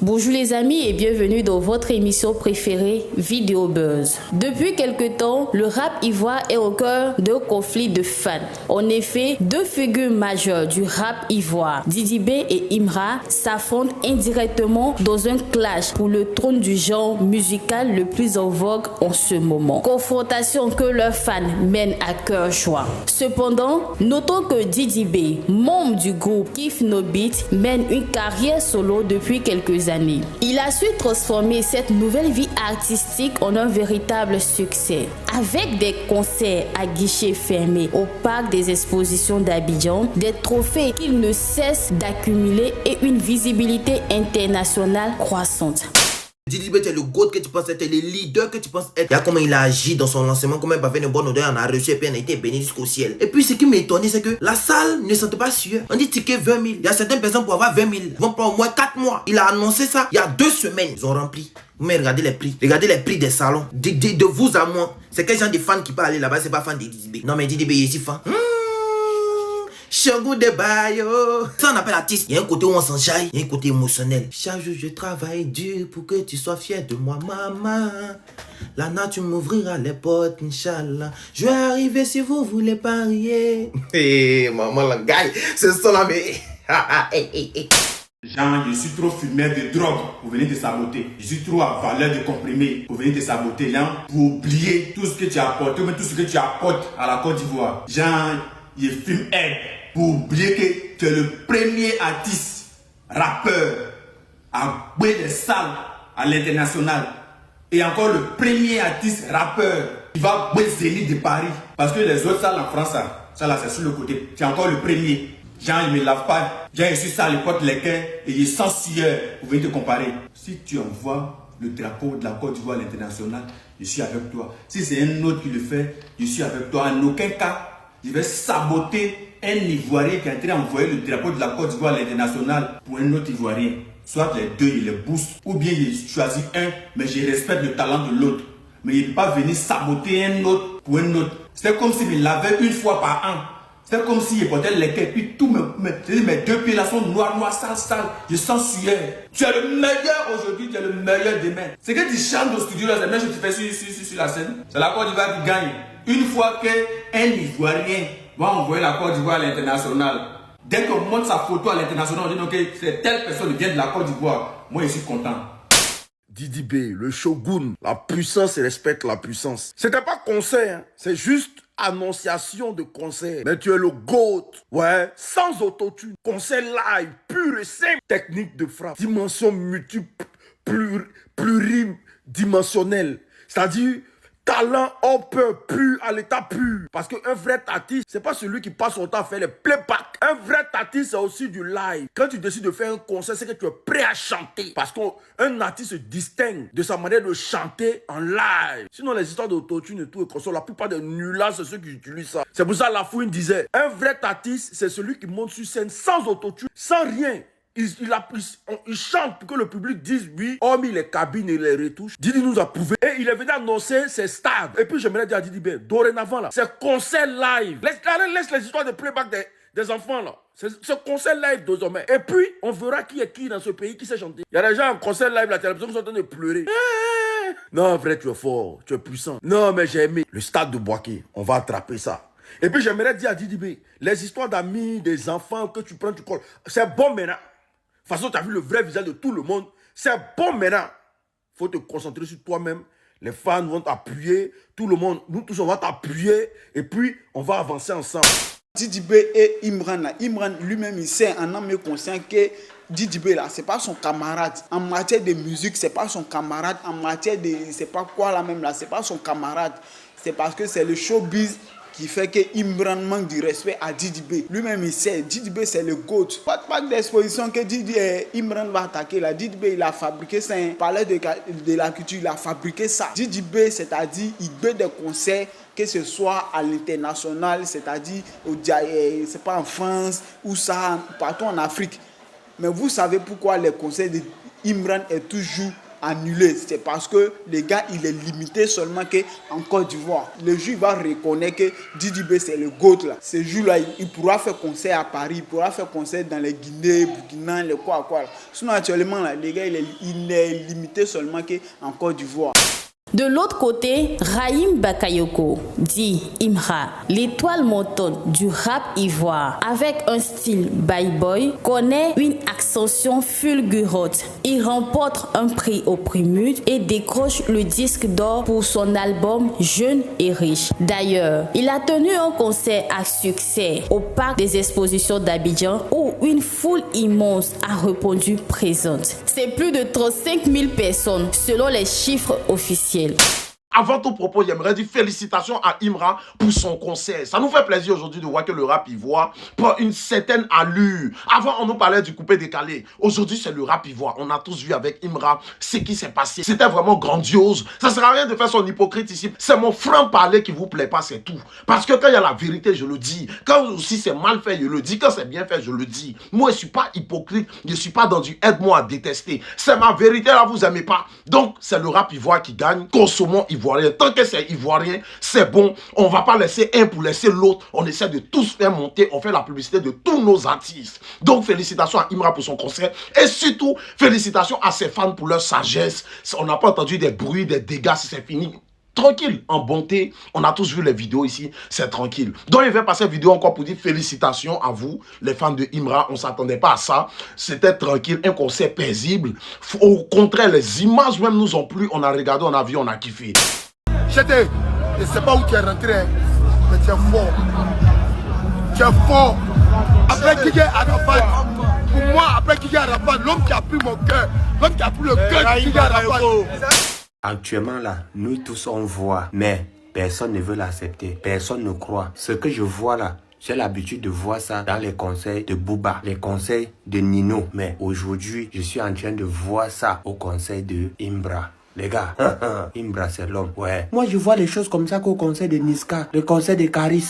Bonjour les amis et bienvenue dans votre émission préférée Vidéo Buzz. Depuis quelque temps, le rap ivoire est au cœur d'un conflit de fans. En effet, deux figures majeures du rap ivoire, Didi B et Imra, s'affrontent indirectement dans un clash pour le trône du genre musical le plus en vogue en ce moment. Confrontation que leurs fans mènent à cœur joie. Cependant, notons que Didi B, membre du groupe Kiff No Beat, mène une carrière solo depuis quelques années. Il a su transformer cette nouvelle vie artistique en un véritable succès. Avec des concerts à guichets fermés au parc des expositions d'Abidjan, des trophées qu'il ne cesse d'accumuler et une visibilité internationale croissante. Didi B, tu es le GOAT que tu penses être, le leader que tu penses être. Regarde comment il a agi dans son lancement, comment il a fait une bonne odeur, on a reçu et puis on a été béni jusqu'au ciel. Et puis ce qui m'étonnait, c'est que la salle ne sentait pas sûre. On dit ticket 20 000. Il y a certaines personnes pour avoir 20 000. Ils vont prendre au moins 4 mois. Il a annoncé ça il y a 2 semaines. Ils ont rempli. Mais regardez les prix. Regardez les prix des salons. De vous à moi. C'est quel genre de fan qui peut aller là-bas, c'est pas fan de Didi B. Non mais Didi B, il est ici fan. Changou de bayo. Ça on appelle artiste. Il y a un côté où on s'enjaille, il y a un côté émotionnel. Chaque jour je travaille dur pour que tu sois fier de moi, maman. La nature m'ouvrira les portes, Inch'Allah. Je vais arriver si vous voulez parier. Hé, maman, la gars, c'est ça là, mais. Jean, je suis trop fumeur de drogue pour venir te saboter. Je suis trop à valeur de comprimés pour venir te saboter, Jean. Pour oublier tout ce que tu as apporté, mais tout ce que tu apportes à la Côte d'Ivoire. Jean, je fume aide. Pour oublier que tu es le premier artiste, rappeur, à jouer des salles à l'international. Et encore le premier artiste, rappeur, qui va jouer Zénith de Paris. Parce que les autres salles en France, ça là c'est sur le côté. Tu es encore le premier. Jean, il ne me lave pas. Jean, je suis ça à l'époque lesquels et il est sans sueur pour venir te comparer. Si tu envoies le drapeau de la Côte d'Ivoire à l'international, je suis avec toi. Si c'est un autre qui le fait, je suis avec toi. En aucun cas, je vais saboter un Ivoirien qui est en train d'envoyer le drapeau de la Côte d'Ivoire à l'international pour un autre Ivoirien. Soit les deux, il les booste, ou bien il choisit un, mais je respecte le talent de l'autre. Mais il ne peut pas venir saboter un autre pour un autre. C'est comme s'il me lavait une fois par an. C'est comme s'il portait les quais, puis tous mes deux pieds là sont noirs, sales. Je sens sueur. Tu es le meilleur aujourd'hui, tu es le meilleur demain. C'est que tu chantes au studio là, c'est même ce que tu fais sur la scène. C'est la Côte d'Ivoire qui gagne. Une fois qu'un Ivoirien va envoyer la Côte d'Ivoire à l'international, dès qu'on montre sa photo à l'international, on dit ok, c'est telle personne qui vient de la Côte d'Ivoire. Moi, je suis content. Didi B, le shogun, la puissance respecte la puissance. C'était pas concert, hein. C'est juste annonciation de concert. Mais tu es le GOAT, ouais, sans autotune. Concert live, pur et simple. Technique de frappe, dimension multiple, pluridimensionnelle. C'est-à-dire talent open, pur, à l'état pur. Parce qu'un vrai artiste, c'est pas celui qui passe son temps à faire les playbacks. Un vrai artiste, c'est aussi du live. Quand tu décides de faire un concert, c'est que tu es prêt à chanter. Parce qu'un artiste se distingue de sa manière de chanter en live. Sinon, les histoires d'autotune et tout, et la plupart des nullats, c'est ceux qui utilisent ça. C'est pour ça que Lafouine disait, un vrai artiste, c'est celui qui monte sur scène sans autotune, sans rien. Il chante pour que le public dise oui, hormis les cabines et les retouches. Didi nous a prouvé. Et il est venu annoncer ses stades. Et puis j'aimerais dire à Didi B, dorénavant là, c'est concert live. Laisse les histoires de playback des enfants là. C'est concert live désormais. Et puis, on verra qui est qui dans ce pays qui sait chanter. Il y a des gens en concert live, la télévision qui sont en train de pleurer. Non, vrai, tu es fort, tu es puissant. Non, mais j'ai aimé le stade de Boaké. On va attraper ça. Et puis j'aimerais dire à Didi B, les histoires d'amis, des enfants que tu prends, tu colles. C'est bon maintenant. De toute façon, tu as vu le vrai visage de tout le monde. C'est bon maintenant. Il faut te concentrer sur toi-même. Les fans vont t'appuyer. Tout le monde, nous tous, on va t'appuyer. Et puis, on va avancer ensemble. Didi B et Imran là. Imran lui-même, il sait en âme et conscient que Didi B là, c'est pas son camarade. En matière de musique, c'est pas son camarade. En matière de, c'est pas quoi là même là, c'est pas son camarade. C'est parce que c'est le showbiz qui fait que Imran manque du respect à Didi B. Lui-même, il sait, Didi B, c'est le GOAT. Pas d'exposition que Imran va attaquer là. Didi B, il a fabriqué ça. Il parlait de la culture, il a fabriqué ça. Didi B, c'est-à-dire, il fait des concerts, que ce soit à l'international, c'est-à-dire, c'est pas en France, ou ça, partout en Afrique. Mais vous savez pourquoi les concerts d'Imran est toujours annulé. C'est parce que les gars, il est limité seulement qu'en Côte d'Ivoire. Le jour, il va reconnaître que Didi B, c'est le GOAT là. Ce jour-là, il pourra faire concert à Paris, il pourra faire concert dans les Guinées, Burkina, les quoi. Sinon, actuellement, là, les gars, il est limité seulement qu'en Côte d'Ivoire. De l'autre côté, Rahim Bakayoko, dit Imra, l'étoile montante du rap ivoire, avec un style bye-boy, connaît une ascension fulgurante. Il remporte un prix au Primus et décroche le disque d'or pour son album Jeune et riche. D'ailleurs, il a tenu un concert à succès au parc des expositions d'Abidjan où une foule immense a répondu présente. C'est plus de 35 000 personnes selon les chiffres officiels. Avant tout propos, j'aimerais dire félicitations à Imra pour son concert. Ça nous fait plaisir aujourd'hui de voir que le rap ivoire prend une certaine allure. Avant, on nous parlait du coupé décalé. Aujourd'hui, c'est le rap ivoire. On a tous vu avec Imra ce qui s'est passé. C'était vraiment grandiose. Ça ne sert à rien de faire son hypocrite ici. C'est mon franc-parler qui vous plaît pas, c'est tout. Parce que quand il y a la vérité, je le dis. Quand aussi c'est mal fait, je le dis. Quand c'est bien fait, je le dis. Moi, je ne suis pas hypocrite. Je ne suis pas dans du aide-moi à détester. C'est ma vérité, là, vous n'aimez pas. Donc, c'est le rap ivoire qui gagne. Consommons ivoirien. Tant que c'est ivoirien, c'est bon. On ne va pas laisser un pour laisser l'autre. On essaie de tous faire monter. On fait la publicité de tous nos artistes. Donc, félicitations à Imra pour son concert. Et surtout, félicitations à ses fans pour leur sagesse. On n'a pas entendu des bruits, des dégâts. C'est fini. Tranquille, en bonté. On a tous vu les vidéos ici. C'est tranquille. Donc, il va passer une vidéo encore pour dire félicitations à vous, les fans de Imra. On ne s'attendait pas à ça. C'était tranquille. Un concert paisible. Au contraire, les images même nous ont plu. On a regardé, on a vu, on a kiffé. J'étais, je ne sais pas où tu es rentré, mais tu es fort. Tu es fort. Après Kiki Arafat, pour moi, après Kiki Arafat, l'homme qui a pris mon cœur, l'homme qui a pris le cœur de Kiki Arafat. Actuellement là, nous tous on voit, mais personne ne veut l'accepter, personne ne croit. Ce que je vois là, j'ai l'habitude de voir ça dans les conseils de Booba, les conseils de Nino. Mais aujourd'hui, je suis en train de voir ça au conseil de Imra. Les gars, Imra c'est l'homme, ouais. Moi je vois les choses comme ça qu'au conseil de Niska, le conseil de Caris.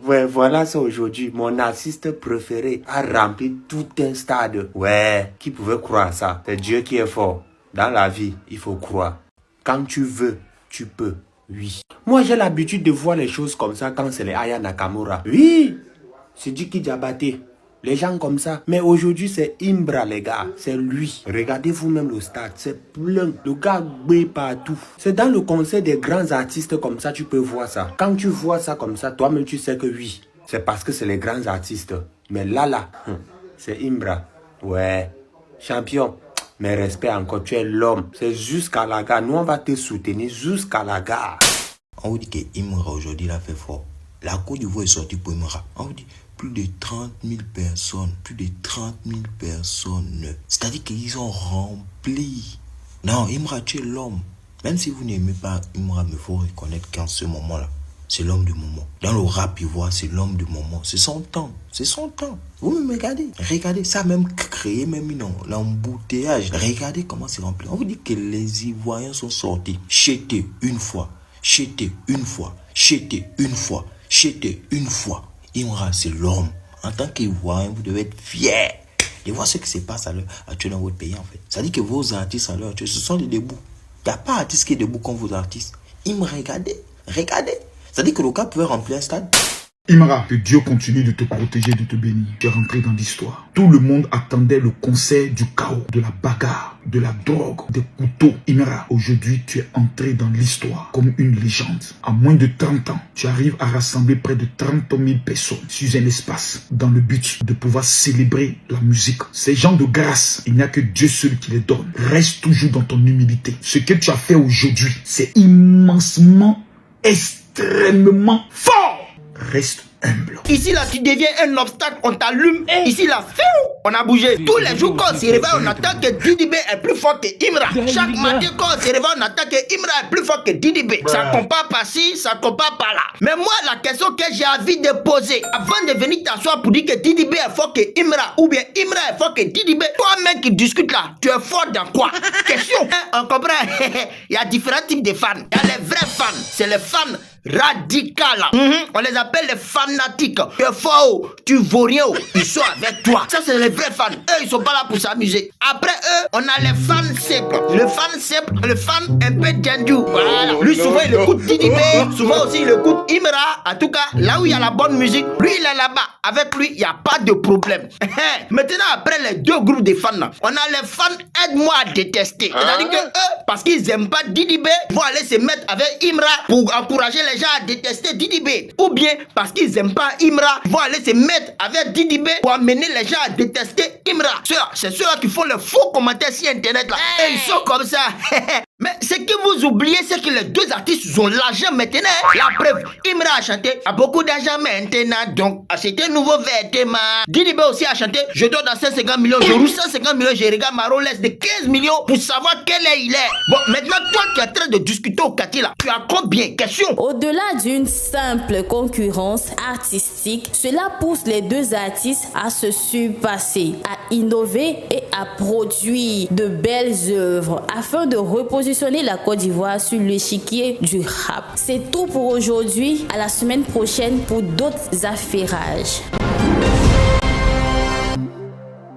Ouais, voilà ça aujourd'hui. Mon artiste préféré a rempli tout un stade. Ouais, qui pouvait croire ça? C'est Dieu qui est fort. Dans la vie, il faut croire. Quand tu veux, tu peux. Oui. Moi j'ai l'habitude de voir les choses comme ça quand c'est les Aya Nakamura. Oui, c'est Diki Diabaté. Les gens comme ça. Mais aujourd'hui, c'est Imra, les gars. C'est lui. Regardez vous-même le stade. C'est plein. Le gars brille partout. C'est dans le concert des grands artistes comme ça, tu peux voir ça. Quand tu vois ça comme ça, toi-même, tu sais que oui. C'est parce que c'est les grands artistes. Mais là, c'est Imra. Ouais. Champion. Mais respect encore, tu es l'homme. C'est jusqu'à la gare. Nous, on va te soutenir jusqu'à la gare. On vous dit que Imra aujourd'hui, il a fait fort. La Côte d'Ivoire est sortie pour Imra. On vous dit plus de 30 000 personnes. Plus de 30 000 personnes. C'est-à-dire qu'ils ont rempli. Non, Imra, tu es l'homme. Même si vous n'aimez pas Imra, mais il faut reconnaître qu'en ce moment-là, c'est l'homme du moment. Dans le rap ivoire, c'est l'homme du moment. C'est son temps. C'est son temps. Vous me regardez. Regardez, ça a même créé même l'embouteillage. Regardez comment c'est rempli. On vous dit que les Ivoiriens sont sortis. Chété une fois. Chété une fois. Chété une fois. Chété une fois. Imra, c'est l'homme. En tant qu'Ivoirien, vous devez être fiers de voir ce qui se passe actuellement dans votre pays, en fait. Ça dit que vos artistes, à l'heure actuelle, ce sont des debout. Il n'y a pas d'artiste qui est debout comme vos artistes. Imra, regardez. Regardez. Ça dit que le gars pouvait remplir un stade. Imra, que Dieu continue de te protéger, de te bénir. Tu es rentré dans l'histoire. Tout le monde attendait le concert du chaos, de la bagarre, de la drogue, des couteaux. Imra, aujourd'hui, tu es entré dans l'histoire comme une légende. À moins de 30 ans, tu arrives à rassembler près de 30 000 personnes sur un espace dans le but de pouvoir célébrer la musique. Ces gens de grâce, il n'y a que Dieu seul qui les donne. Reste toujours dans ton humilité. Ce que tu as fait aujourd'hui, c'est immensement, extrêmement fort. Reste humble. Ici là, tu deviens un obstacle, on t'allume. Ici là, on a bougé. Tous les jours quand on se réveille, on attend que Didi B est plus fort que Imra. Chaque matin quand on se réveille, on attend que Imra est plus fort que Didi B. Ça compare par-ci, ça compare par-là. Mais moi, la question que j'ai envie de poser, avant de venir t'asseoir pour dire que Didi B est fort que Imra, ou bien Imra est fort que Didi B, toi-même qui discutes là, tu es fort dans quoi? Question. On comprend. Il y a différents types de fans. Il y a les vrais fans. C'est les fans radicales. On les appelle les fanatiques. Tu es fort, tu vaux rien, ils sont avec toi. Ça, c'est les vrais fans. Eux, ils sont pas là pour s'amuser. Après eux, on a les fans simples. Le fan simple, le fan un peu tendu. Voilà. Lui, souvent, il écoute TDB. Souvent aussi, il écoute Imra. En tout cas, là où il y a la bonne musique, lui, il est là-bas. Avec lui, il n'y a pas de problème. Maintenant, après les deux groupes de fans, on a les fans aide-moi à détester. C'est-à-dire que eux, parce qu'ils n'aiment pas Didi B, vont aller se mettre avec Imra pour encourager les gens à détester Didi B. Ou bien, parce qu'ils n'aiment pas Imra, vont aller se mettre avec Didi B pour amener les gens à détester Imra. C'est ceux-là qui font les faux commentaires sur Internet là. Et ils sont comme ça. Mais ce que vous oubliez, c'est que les deux artistes ont l'argent maintenant. La preuve, Imra a chanté « a beaucoup d'argent maintenant, donc achetez un nouveau vêtement ». Didi B aussi a chanté « je donne à 150 millions, je roule 150 millions, je regarde ma Rolex de 15 millions pour savoir quel est il est ». Bon, maintenant, toi qui es en train de discuter au Kati là, tu as combien? Question. Au-delà d'une simple concurrence artistique, cela pousse les deux artistes à se surpasser, à innover et à produire de belles œuvres afin de repositionner la Côte d'Ivoire sur l'échiquier du rap. C'est tout pour aujourd'hui. À la semaine prochaine pour d'autres affairages.